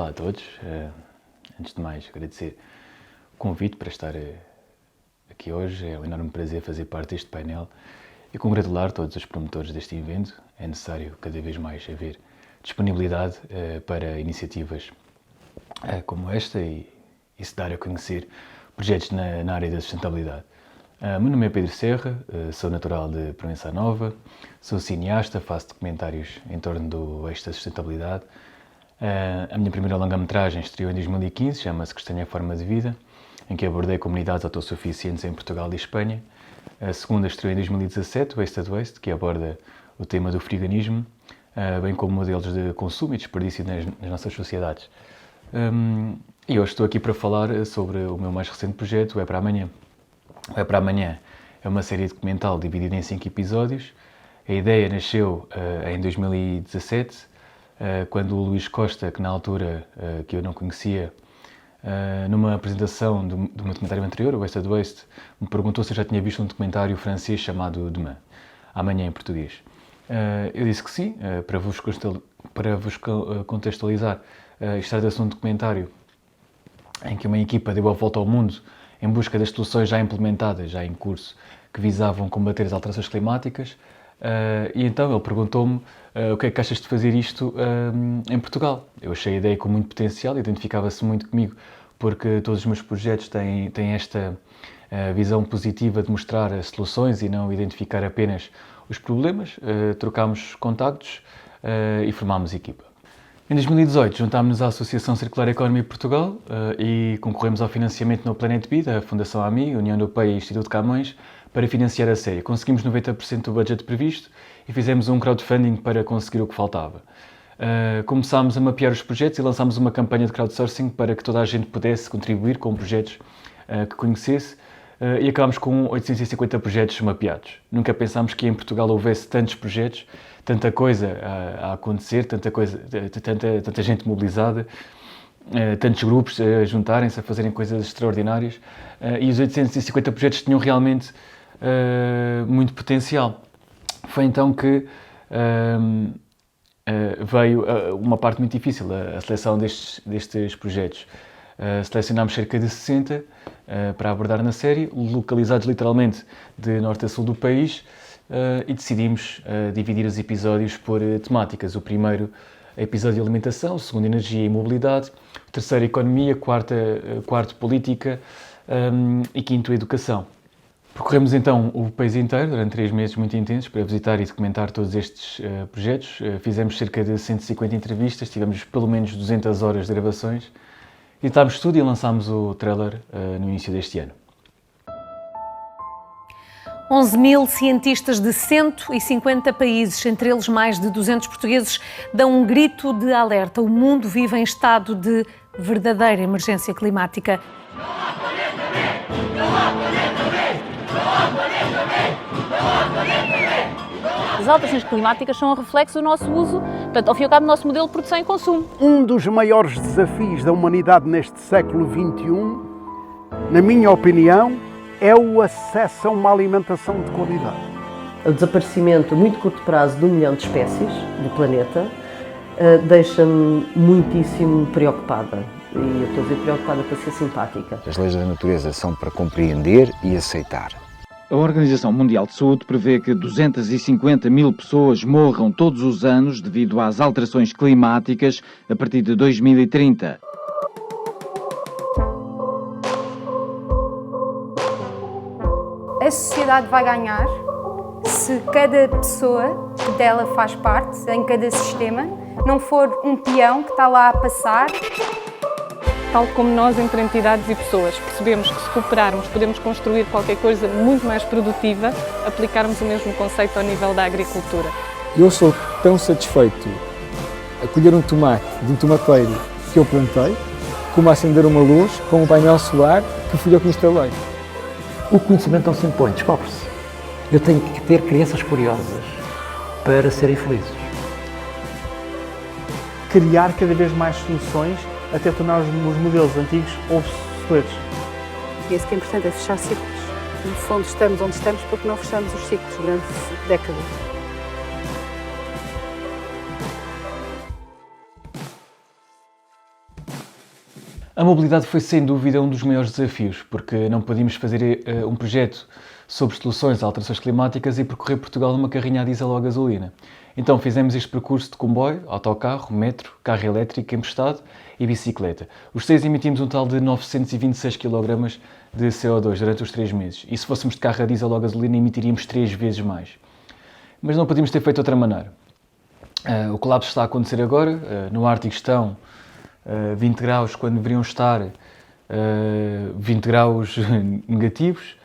Olá a todos. Antes de mais, agradecer o convite para estar aqui hoje. É um enorme prazer fazer parte deste painel e congratular todos os promotores deste evento. É necessário cada vez mais haver disponibilidade para iniciativas como esta e se dar a conhecer projetos na área da sustentabilidade. Meu nome é Pedro Serra, sou natural de Proença Nova, sou cineasta, faço documentários em torno do eixo da sustentabilidade. A minha primeira longa-metragem estreou em 2015, chama-se Castanha Forma de Vida, em que abordei comunidades autossuficientes em Portugal e Espanha. A segunda estreou em 2017, Waste to Waste, que aborda o tema do friganismo, bem como modelos de consumo e desperdício nas nossas sociedades. E hoje estou aqui para falar sobre o meu mais recente projeto, o É para Amanhã. O É para Amanhã é uma série documental dividida em 5 episódios. A ideia nasceu em 2017, quando o Luís Costa, que na altura que eu não conhecia, numa apresentação do meu documentário anterior, o Waste to Waste, me perguntou se eu já tinha visto um documentário francês chamado Demain, Amanhã em português. Eu disse que sim, para vos contextualizar. Trata-se de um documentário em que uma equipa deu a volta ao mundo em busca das soluções já implementadas, já em curso, que visavam combater as alterações climáticas. E então ele perguntou-me o que é que achas de fazer isto em Portugal. Eu achei a ideia com muito potencial, identificava-se muito comigo, porque todos os meus projetos têm esta visão positiva de mostrar as soluções e não identificar apenas os problemas. Trocámos contactos e formámos equipa. Em 2018, juntámos-nos à Associação Circular Economy Portugal e concorremos ao financiamento no Planet B, da Fundação AMI, União Europeia e Instituto Camões, para financiar a série. Conseguimos 90% do budget previsto e fizemos um crowdfunding para conseguir o que faltava. Começámos a mapear os projetos e lançámos uma campanha de crowdsourcing para que toda a gente pudesse contribuir com projetos que conhecesse e acabámos com 850 projetos mapeados. Nunca pensámos que em Portugal houvesse tantos projetos, tanta coisa a acontecer, tanta gente mobilizada, tantos grupos a juntarem-se, a fazerem coisas extraordinárias, e os 850 projetos tinham realmente muito potencial. Foi então que veio uma parte muito difícil, a seleção destes projetos. Selecionámos cerca de 60 para abordar na série, localizados literalmente de norte a sul do país, e decidimos dividir os episódios por temáticas. O primeiro, episódio de alimentação, o segundo, energia e mobilidade, o terceiro, economia, quarto, política e quinto, educação. Percorremos então o país inteiro durante 3 meses muito intensos para visitar e documentar todos estes projetos. Fizemos cerca de 150 entrevistas, tivemos pelo menos 200 horas de gravações, editámos tudo e lançámos o trailer no início deste ano. 11.000 cientistas de 150 países, entre eles mais de 200 portugueses, dão um grito de alerta. O mundo vive em estado de verdadeira emergência climática. Não há planeta B! Não há planeta B! Não há planeta B! Não há planeta B! As alterações climáticas são um reflexo do nosso uso, portanto, ao fim e ao cabo, do nosso modelo de produção e consumo. Um dos maiores desafios da humanidade neste século XXI, na minha opinião, é o acesso a uma alimentação de qualidade. O desaparecimento a muito curto prazo de 1 milhão de espécies do planeta deixa-me muitíssimo preocupada. E eu estou a dizer preocupada para ser simpática. As leis da natureza são para compreender e aceitar. A Organização Mundial de Saúde prevê que 250.000 pessoas morram todos os anos devido às alterações climáticas a partir de 2030. A sociedade vai ganhar se cada pessoa que dela faz parte, em cada sistema, não for um peão que está lá a passar. Tal como nós, entre entidades e pessoas, percebemos que se cooperarmos podemos construir qualquer coisa muito mais produtiva, aplicarmos o mesmo conceito ao nível da agricultura. Eu sou tão satisfeito a colher um tomate de um tomateiro que eu plantei, como a acender uma luz com um painel solar que fui eu que instalei. O conhecimento não se impõe, descobre-se. Eu tenho que ter crianças curiosas para serem felizes. Criar cada vez mais soluções até tornar os modelos antigos obsoletos. Penso que é importante é fechar ciclos. No fundo, estamos onde estamos porque não fechamos os ciclos durante décadas. A mobilidade foi sem dúvida um dos maiores desafios, porque não podíamos fazer um projeto sobre soluções a alterações climáticas e percorrer Portugal numa carrinha a diesel ou a gasolina. Então fizemos este percurso de comboio, autocarro, metro, carro elétrico emprestado e bicicleta. Os 6 emitimos um total de 926 kg de CO2 durante os 3 meses. E se fôssemos de carro a diesel ou a gasolina, emitiríamos 3 vezes mais. Mas não podíamos ter feito de outra maneira. O colapso está a acontecer agora. No Ártico estão 20 graus quando deveriam estar 20 graus negativos.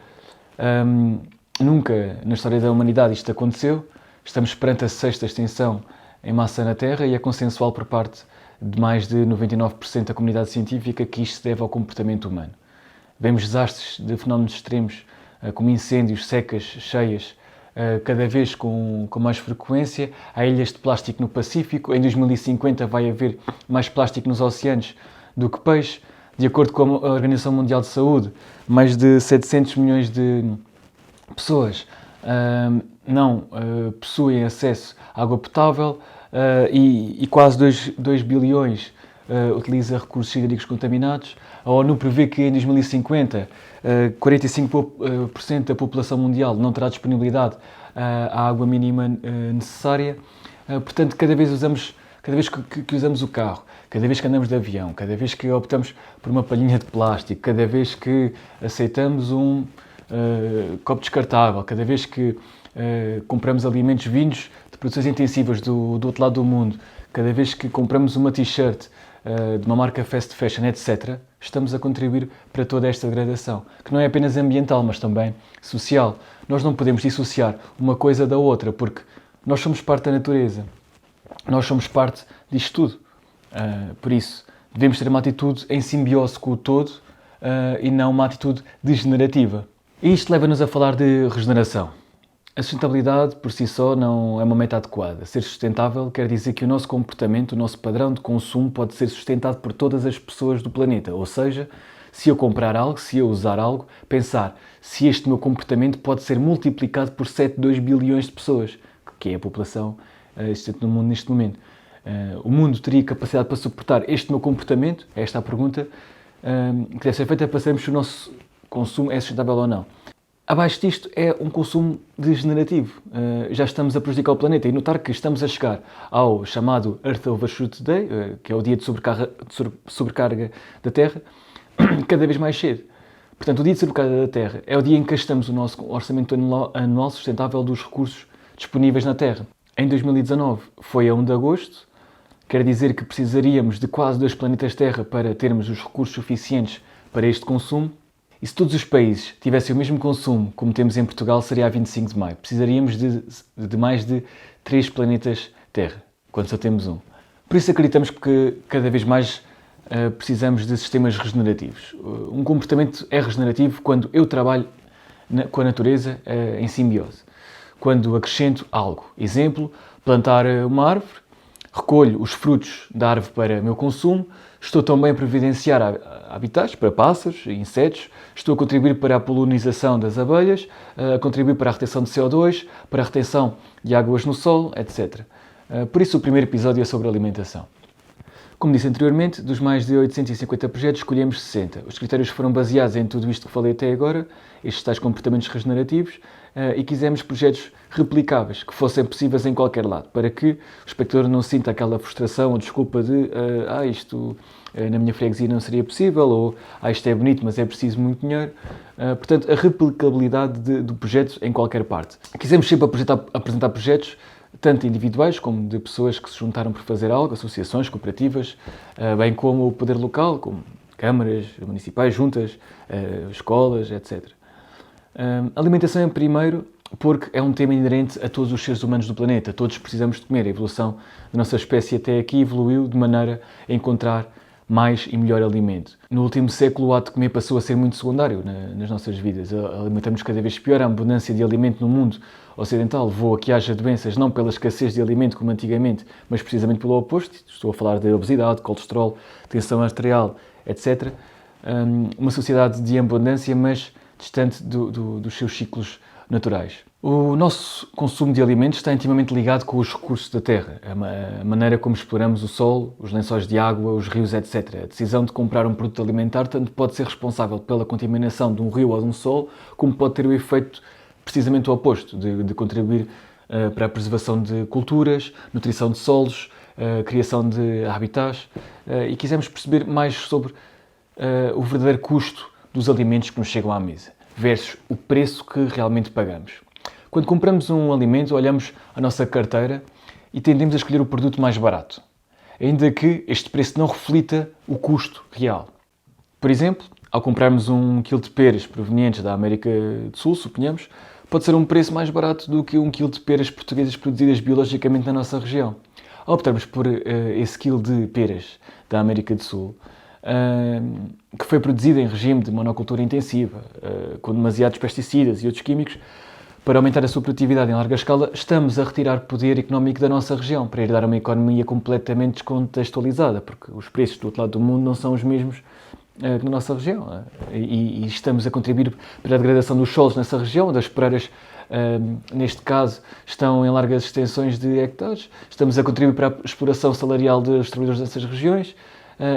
Nunca na história da humanidade isto aconteceu. Estamos perante a 6ª extinção em massa na Terra e é consensual por parte de mais de 99% da comunidade científica que isto se deve ao comportamento humano. Vemos desastres de fenómenos extremos como incêndios, secas, cheias, cada vez com mais frequência. Há ilhas de plástico no Pacífico. Em 2050 vai haver mais plástico nos oceanos do que peixe. De acordo com a Organização Mundial de Saúde, mais de 700 milhões de pessoas não possuem acesso à água potável e quase 2 bilhões utiliza recursos hídricos contaminados. A ONU prevê que em 2050 45% da população mundial não terá disponibilidade à água mínima necessária. Portanto, cada vez que usamos o carro, cada vez que andamos de avião, cada vez que optamos por uma palhinha de plástico, cada vez que aceitamos um copo descartável, cada vez que compramos alimentos vindos de produções intensivas do outro lado do mundo, cada vez que compramos uma t-shirt de uma marca fast fashion, etc., estamos a contribuir para toda esta degradação, que não é apenas ambiental, mas também social. Nós não podemos dissociar uma coisa da outra, porque nós somos parte da natureza, nós somos parte disto tudo. Por isso, devemos ter uma atitude em simbiose com o todo e não uma atitude degenerativa. E isto leva-nos a falar de regeneração. A sustentabilidade, por si só, não é uma meta adequada. Ser sustentável quer dizer que o nosso comportamento, o nosso padrão de consumo pode ser sustentado por todas as pessoas do planeta. Ou seja, se eu comprar algo, se eu usar algo, pensar se este meu comportamento pode ser multiplicado por 7,2 bilhões de pessoas, que é a população existente no mundo neste momento. O mundo teria capacidade para suportar este meu comportamento? Esta é a pergunta que deve ser feita para sabermos se o nosso consumo é sustentável ou não. Abaixo disto é um consumo degenerativo. Já estamos a prejudicar o planeta e notar que estamos a chegar ao chamado Earth Overshoot Day, que é o dia de sobrecarga da Terra, cada vez mais cedo. Portanto, o dia de sobrecarga da Terra é o dia em que gastamos o nosso orçamento anual sustentável dos recursos disponíveis na Terra. Em 2019 foi a 1 de agosto, quer dizer que precisaríamos de quase 2 planetas Terra para termos os recursos suficientes para este consumo. E se todos os países tivessem o mesmo consumo como temos em Portugal, seria a 25 de maio. Precisaríamos de mais de 3 planetas Terra, quando só temos um. Por isso acreditamos que cada vez mais precisamos de sistemas regenerativos. Um comportamento é regenerativo quando eu trabalho com a natureza em simbiose. Quando acrescento algo. Exemplo, plantar uma árvore, recolho os frutos da árvore para meu consumo, estou também a providenciar habitats para pássaros e insetos, estou a contribuir para a polinização das abelhas, a contribuir para a retenção de CO2, para a retenção de águas no solo, etc. Por isso o primeiro episódio é sobre alimentação. Como disse anteriormente, dos mais de 850 projetos escolhemos 60. Os critérios foram baseados em tudo isto que falei até agora, estes tais comportamentos regenerativos, e quisemos projetos replicáveis, que fossem possíveis em qualquer lado, para que o espectador não sinta aquela frustração ou desculpa de isto na minha freguesia não seria possível, ou isto é bonito, mas é preciso muito dinheiro. Portanto, a replicabilidade do projeto em qualquer parte. Quisemos sempre apresentar projetos, tanto individuais como de pessoas que se juntaram por fazer algo, associações, cooperativas, bem como o poder local, como câmaras municipais, juntas, escolas, etc. A alimentação é primeiro porque é um tema inerente a todos os seres humanos do planeta. Todos precisamos de comer. A evolução da nossa espécie até aqui evoluiu de maneira a encontrar mais e melhor alimento. No último século, o ato de comer passou a ser muito secundário nas nossas vidas. Alimentamos cada vez pior. A abundância de alimento no mundo ocidental levou a que haja doenças não pela escassez de alimento como antigamente, mas precisamente pelo oposto. Estou a falar de obesidade, colesterol, tensão arterial, etc. Uma sociedade de abundância, mas distante dos seus ciclos naturais. O nosso consumo de alimentos está intimamente ligado com os recursos da terra, a maneira como exploramos o solo, os lençóis de água, os rios, etc. A decisão de comprar um produto alimentar tanto pode ser responsável pela contaminação de um rio ou de um solo, como pode ter o efeito precisamente o oposto, de contribuir para a preservação de culturas, nutrição de solos, criação de habitats, e quisemos perceber mais sobre o verdadeiro custo dos alimentos que nos chegam à mesa, versus o preço que realmente pagamos. Quando compramos um alimento, olhamos a nossa carteira e tendemos a escolher o produto mais barato, ainda que este preço não reflita o custo real. Por exemplo, ao comprarmos 1 kg de peras provenientes da América do Sul, suponhamos, pode ser um preço mais barato do que 1 kg de peras portuguesas produzidas biologicamente na nossa região. Ao optarmos por esse quilo de peras da América do Sul, que foi produzida em regime de monocultura intensiva, com demasiados pesticidas e outros químicos, para aumentar a sua produtividade em larga escala, estamos a retirar poder económico da nossa região, para herdar uma economia completamente descontextualizada, porque os preços do outro lado do mundo não são os mesmos na nossa região. E estamos a contribuir para a degradação dos solos nessa região, das pereiras, neste caso, estão em largas extensões de hectares. Estamos a contribuir para a exploração salarial dos trabalhadores dessas regiões,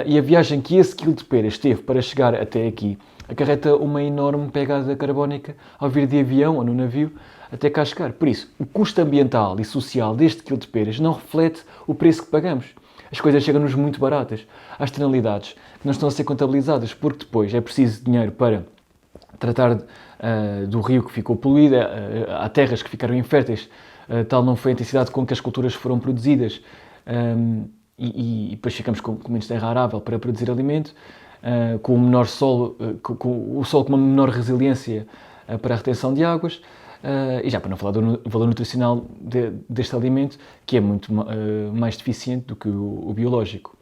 e a viagem que esse quilo de peras teve para chegar até aqui acarreta uma enorme pegada carbónica ao vir de avião ou no navio até cá chegar. Por isso, o custo ambiental e social deste quilo de peras não reflete o preço que pagamos. As coisas chegam-nos muito baratas. Há externalidades que não estão a ser contabilizadas, porque depois é preciso dinheiro para tratar do rio que ficou poluído, há terras que ficaram inférteis, tal não foi a intensidade com que as culturas foram produzidas, e depois ficamos com menos terra arável para produzir alimento, com o menor solo, com o solo com uma menor resiliência para a retenção de águas, e já para não falar do valor nutricional deste alimento, que é muito mais deficiente do que o biológico.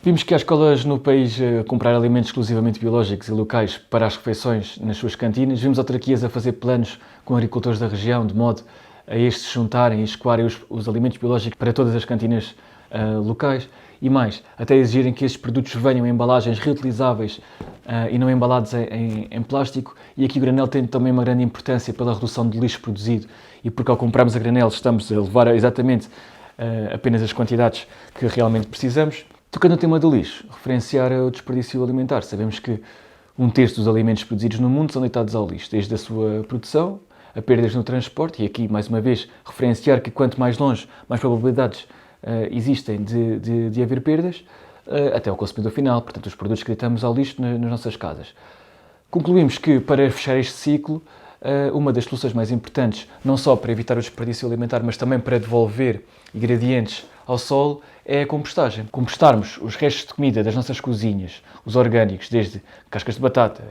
Vimos que há escolas no país a comprar alimentos exclusivamente biológicos e locais para as refeições nas suas cantinas. Vimos autarquias a fazer planos com agricultores da região, de modo a estes juntarem e escoarem os alimentos biológicos para todas as cantinas locais, e mais, até exigirem que estes produtos venham em embalagens reutilizáveis e não embalados em plástico. E aqui o granel tem também uma grande importância pela redução do lixo produzido, e porque ao comprarmos a granel estamos a levar exatamente apenas as quantidades que realmente precisamos. Tocando no tema do lixo, referenciar o desperdício alimentar. Sabemos que 1/3 dos alimentos produzidos no mundo são deitados ao lixo, desde a sua produção, a perdas no transporte, e aqui, mais uma vez, referenciar que quanto mais longe, mais probabilidades existem de haver perdas, até ao consumidor final, portanto, os produtos que deitamos ao lixo nas nossas casas. Concluímos que, para fechar este ciclo, uma das soluções mais importantes, não só para evitar o desperdício alimentar, mas também para devolver ingredientes ao solo, é a compostagem. Compostarmos os restos de comida das nossas cozinhas, os orgânicos, desde cascas de batata,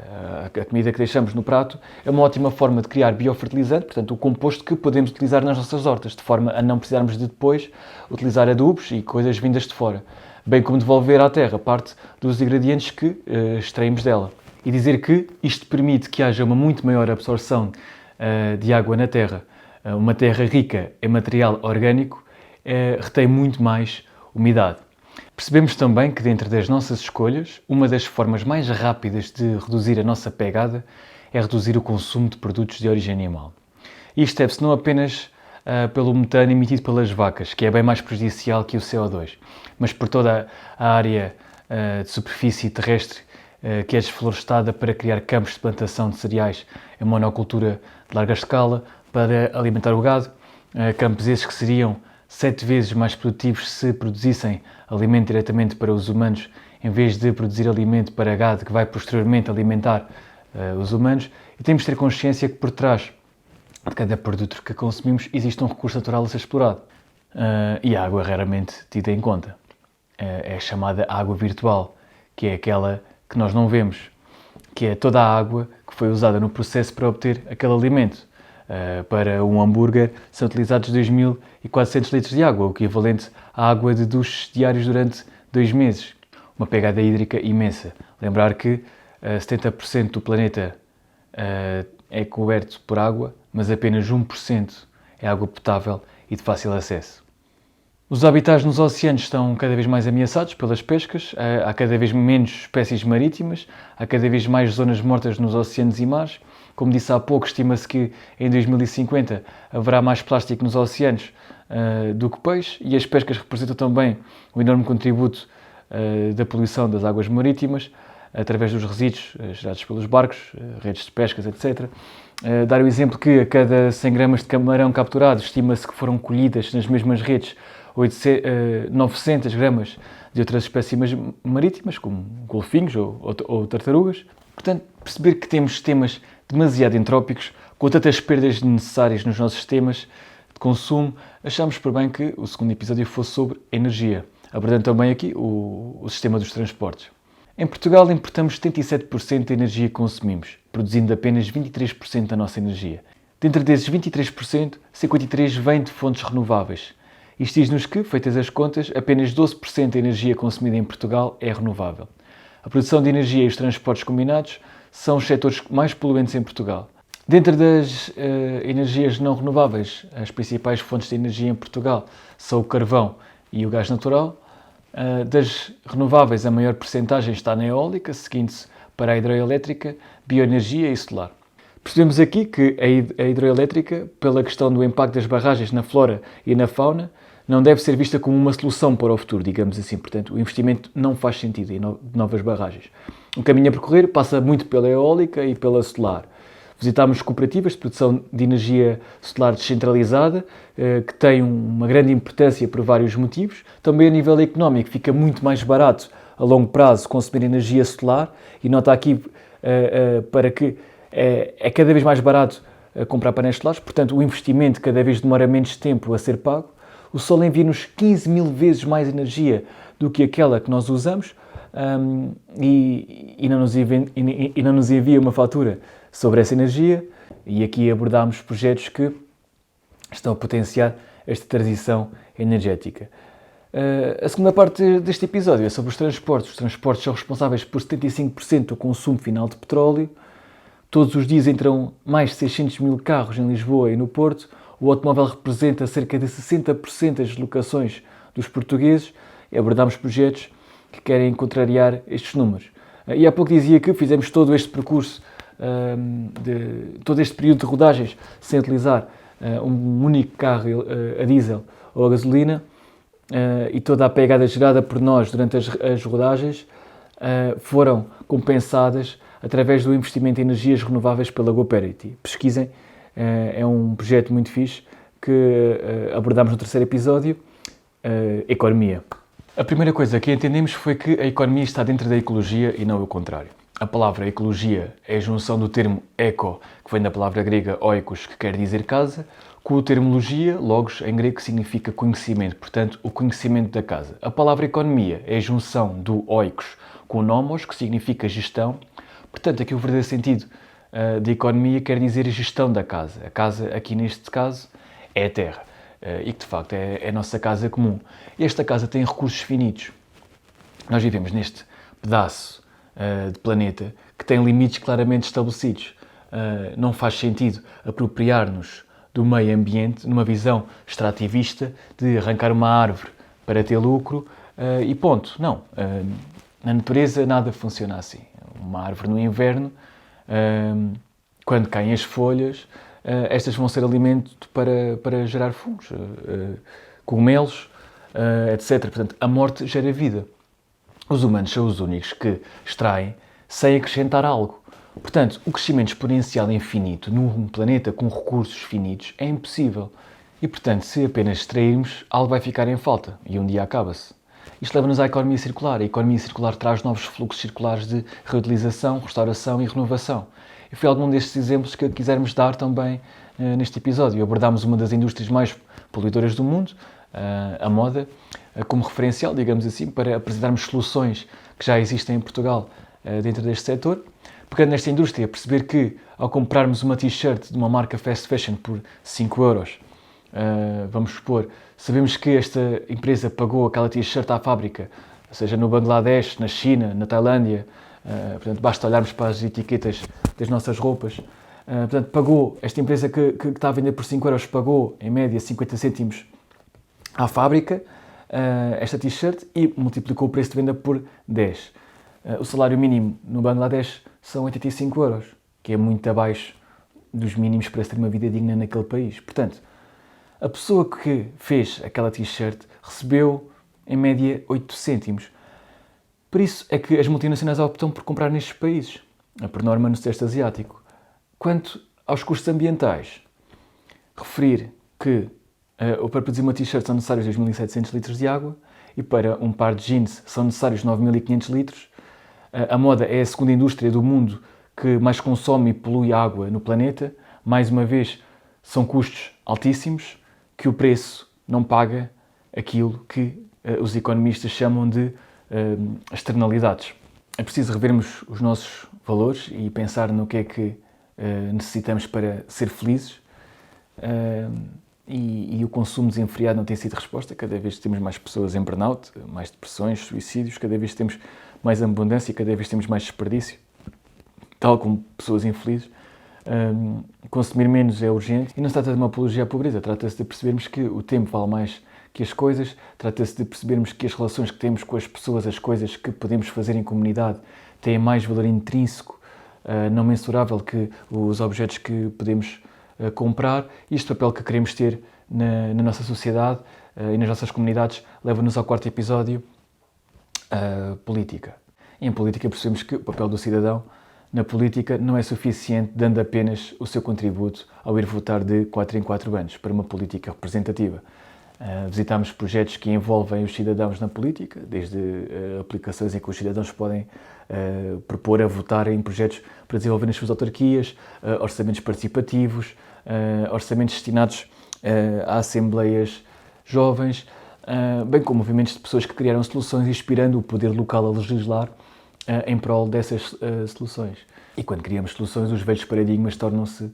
a comida que deixamos no prato, é uma ótima forma de criar biofertilizante, portanto, o composto que podemos utilizar nas nossas hortas, de forma a não precisarmos de depois utilizar adubos e coisas vindas de fora, bem como devolver à terra parte dos ingredientes que extraímos dela. E dizer que isto permite que haja uma muito maior absorção de água na terra. Uma terra rica em material orgânico retém muito mais umidade. Percebemos também que, dentro das nossas escolhas, uma das formas mais rápidas de reduzir a nossa pegada é reduzir o consumo de produtos de origem animal. Isto deve-se não apenas pelo metano emitido pelas vacas, que é bem mais prejudicial que o CO2, mas por toda a área de superfície terrestre que é desflorestada para criar campos de plantação de cereais em monocultura de larga escala para alimentar o gado, campos esses que seriam 7 vezes mais produtivos se produzissem alimento diretamente para os humanos, em vez de produzir alimento para gado que vai posteriormente alimentar os humanos. E temos de ter consciência que por trás de cada produto que consumimos existe um recurso natural a ser explorado. E a água é raramente tida em conta. É a chamada água virtual, que é aquela que nós não vemos, que é toda a água que foi usada no processo para obter aquele alimento. Para um hambúrguer são utilizados 2.400 litros de água, o equivalente à água de duches diários durante 2 meses. Uma pegada hídrica imensa. Lembrar que 70% do planeta é coberto por água, mas apenas 1% é água potável e de fácil acesso. Os habitats nos oceanos estão cada vez mais ameaçados pelas pescas, há cada vez menos espécies marítimas, há cada vez mais zonas mortas nos oceanos e mares. Como disse há pouco, estima-se que em 2050 haverá mais plástico nos oceanos do que peixe, e as pescas representam também um enorme contributo da poluição das águas marítimas, através dos resíduos gerados pelos barcos, redes de pescas, etc. Dar o exemplo que a cada 100 gramas de camarão capturado, estima-se que foram colhidas nas mesmas redes 900 gramas de outras espécies marítimas, como golfinhos ou tartarugas. Portanto, perceber que temos sistemas demasiado entrópicos, com tantas perdas necessárias nos nossos sistemas de consumo, achamos por bem que o segundo episódio fosse sobre energia, abordando também aqui o sistema dos transportes. Em Portugal, importamos 77% da energia que consumimos, produzindo apenas 23% da nossa energia. Dentro desses 23%, 53% vem de fontes renováveis. Isto diz-nos que, feitas as contas, apenas 12% da energia consumida em Portugal é renovável. A produção de energia e os transportes combinados são os setores mais poluentes em Portugal. Dentro das energias não renováveis, as principais fontes de energia em Portugal são o carvão e o gás natural. Das renováveis, a maior percentagem está na eólica, seguindo-se para a hidroelétrica, bioenergia e solar. Percebemos aqui que a hidroelétrica, pela questão do impacto das barragens na flora e na fauna, não deve ser vista como uma solução para o futuro, digamos assim. Portanto, o investimento não faz sentido em novas barragens. O caminho a percorrer passa muito pela eólica e pela solar. Visitámos cooperativas de produção de energia solar descentralizada, que têm uma grande importância por vários motivos. Também a nível económico fica muito mais barato a longo prazo consumir energia solar, e nota aqui para que é cada vez mais barato comprar painéis solares, portanto o investimento cada vez demora menos tempo a ser pago. O Sol envia-nos 15 mil vezes mais energia do que aquela que nós usamos, e não nos envia uma fatura sobre essa energia, e aqui abordámos projetos que estão a potenciar esta transição energética. A segunda parte deste episódio é sobre os transportes. Os transportes são responsáveis por 75% do consumo final de petróleo. Todos os dias entram mais de 600 mil carros em Lisboa e no Porto. O automóvel representa cerca de 60% das deslocações dos portugueses, e abordámos projetos que querem contrariar estes números. E há pouco dizia que fizemos todo este percurso, todo este período de rodagens, sem utilizar um único carro a diesel ou a gasolina, e toda a pegada gerada por nós durante as rodagens foram compensadas através do investimento em energias renováveis pela GoParity. Pesquisem, é um projeto muito fixe que abordámos no terceiro episódio, economia. A primeira coisa que entendemos foi que a economia está dentro da ecologia e não o contrário. A palavra ecologia é a junção do termo eco, que vem da palavra grega oikos, que quer dizer casa, com o termo logia, logos, em grego, que significa conhecimento, portanto, o conhecimento da casa. A palavra economia é a junção do oikos com o nomos, que significa gestão. Portanto, aqui o verdadeiro sentido de economia quer dizer a gestão da casa. A casa, aqui neste caso, é a terra, e que de facto é a nossa casa comum. Esta casa tem recursos finitos. Nós vivemos neste pedaço de planeta que tem limites claramente estabelecidos. Não faz sentido apropriar-nos do meio ambiente numa visão extrativista de arrancar uma árvore para ter lucro e ponto. Não. Na natureza nada funciona assim. Uma árvore no inverno, quando caem as folhas, estas vão ser alimento para gerar fungos, cogumelos, etc. Portanto, a morte gera vida. Os humanos são os únicos que extraem sem acrescentar algo. Portanto, o crescimento exponencial infinito num planeta com recursos finitos é impossível. E, portanto, se apenas extrairmos, algo vai ficar em falta e um dia acaba-se. Isto leva-nos à economia circular. A economia circular traz novos fluxos circulares de reutilização, restauração e renovação. E foi algum destes exemplos que quisermos dar também neste episódio. Abordámos uma das indústrias mais poluidoras do mundo, a moda, como referencial, digamos assim, para apresentarmos soluções que já existem em Portugal dentro deste setor. Pegando nesta indústria, perceber que ao comprarmos uma t-shirt de uma marca fast fashion por 5 euros, vamos supor, sabemos que esta empresa pagou aquela t-shirt à fábrica, seja no Bangladesh, na China, na Tailândia, portanto, basta olharmos para as etiquetas das nossas roupas. Portanto, pagou, esta empresa que está a vender por 5 euros pagou, em média, 50 cêntimos à fábrica esta t-shirt e multiplicou o preço de venda por 10. O salário mínimo no Bangladesh são 85 euros, que é muito abaixo dos mínimos para se ter uma vida digna naquele país. Portanto, a pessoa que fez aquela t-shirt recebeu, em média, 8 cêntimos. Por isso é que as multinacionais optam por comprar nestes países, por norma no Sudeste Asiático. Quanto aos custos ambientais, referir que para produzir uma t-shirt são necessários 2.700 litros de água e para um par de jeans são necessários 9.500 litros. A moda é a segunda indústria do mundo que mais consome e polui água no planeta. Mais uma vez, são custos altíssimos que o preço não paga aquilo que os economistas chamam de externalidades. É preciso revermos os nossos valores e pensar no que é que necessitamos para ser felizes. E o consumo desenfreado não tem sido resposta. Cada vez temos mais pessoas em burnout, mais depressões, suicídios, cada vez temos mais abundância, cada vez temos mais desperdício, tal como pessoas infelizes. Consumir menos é urgente e não se trata de uma apologia à pobreza, trata-se de percebermos que o tempo vale mais que as coisas, trata-se de percebermos que as relações que temos com as pessoas, as coisas que podemos fazer em comunidade têm mais valor intrínseco, não mensurável que os objetos que podemos comprar. E este papel que queremos ter na nossa sociedade e nas nossas comunidades leva-nos ao quarto episódio, política. E em política percebemos que o papel do cidadão na política não é suficiente dando apenas o seu contributo ao ir votar de 4 em 4 anos para uma política representativa. Visitámos projetos que envolvem os cidadãos na política, desde aplicações em que os cidadãos podem propor a votar em projetos para desenvolver nas suas autarquias, orçamentos participativos, orçamentos destinados a assembleias jovens, bem como movimentos de pessoas que criaram soluções inspirando o poder local a legislar em prol dessas soluções. E quando criamos soluções, os velhos paradigmas tornam-se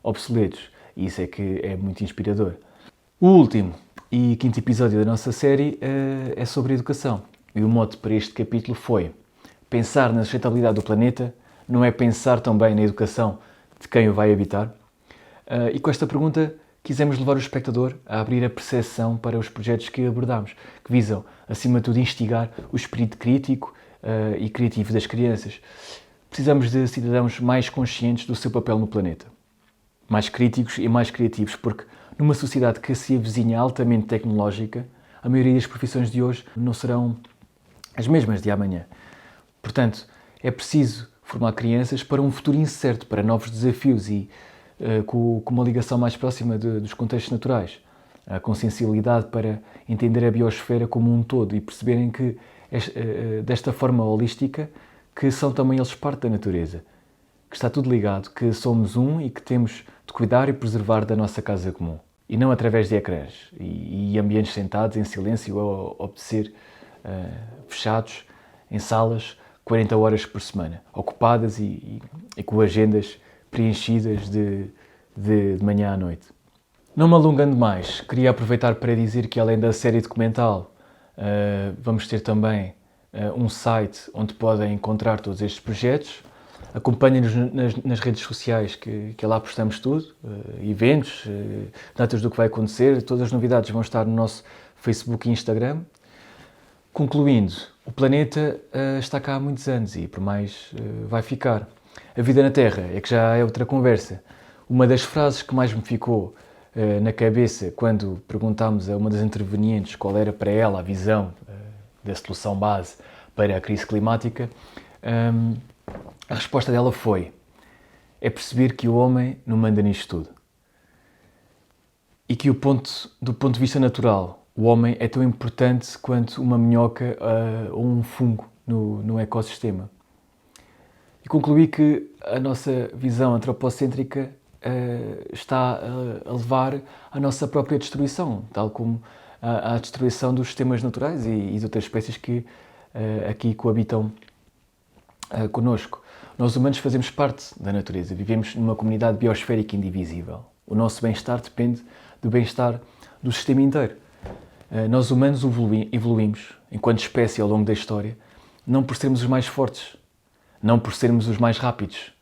obsoletos. E isso é que é muito inspirador. O último e quinto episódio da nossa série é sobre educação. E o mote para este capítulo foi: pensar na sustentabilidade do planeta não é pensar também na educação de quem o vai habitar? E com esta pergunta quisemos levar o espectador a abrir a percepção para os projetos que abordamos, que visam, acima de tudo, instigar o espírito crítico e criativo das crianças. Precisamos de cidadãos mais conscientes do seu papel no planeta, mais críticos e mais criativos, porque numa sociedade que se avizinha altamente tecnológica, a maioria das profissões de hoje não serão as mesmas de amanhã. Portanto, é preciso formar crianças para um futuro incerto, para novos desafios e com uma ligação mais próxima dos contextos naturais, com sensibilidade para entender a biosfera como um todo e perceberem que, desta forma holística, que são também eles parte da natureza, que está tudo ligado, que somos um e que temos de cuidar e preservar da nossa casa comum. E não através de ecrãs e ambientes sentados em silêncio a obedecer, fechados, em salas, 40 horas por semana, ocupadas e com agendas preenchidas de manhã à noite. Não me alongando mais, queria aproveitar para dizer que, além da série documental, vamos ter também um site onde podem encontrar todos estes projetos. Acompanhem-nos nas redes sociais, que lá postamos tudo, eventos, datas do que vai acontecer, todas as novidades vão estar no nosso Facebook e Instagram. Concluindo, o planeta está cá há muitos anos e por mais vai ficar. A vida na Terra é que já é outra conversa. Uma das frases que mais me ficou na cabeça quando perguntámos a uma das intervenientes qual era para ela a visão da solução base para a crise climática, a resposta dela foi: é perceber que o homem não manda nisto tudo. E que do ponto de vista natural, o homem é tão importante quanto uma minhoca ou um fungo no ecossistema. E concluí que a nossa visão antropocêntrica está a levar à nossa própria destruição, tal como à destruição dos sistemas naturais e de outras espécies que aqui coabitam connosco. Nós humanos fazemos parte da natureza, vivemos numa comunidade biosférica indivisível. O nosso bem-estar depende do bem-estar do sistema inteiro. Nós humanos evoluímos, enquanto espécie ao longo da história, não por sermos os mais fortes, não por sermos os mais rápidos.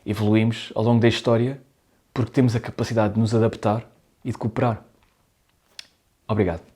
Evoluímos ao longo da história porque temos a capacidade de nos adaptar e de cooperar. Obrigado.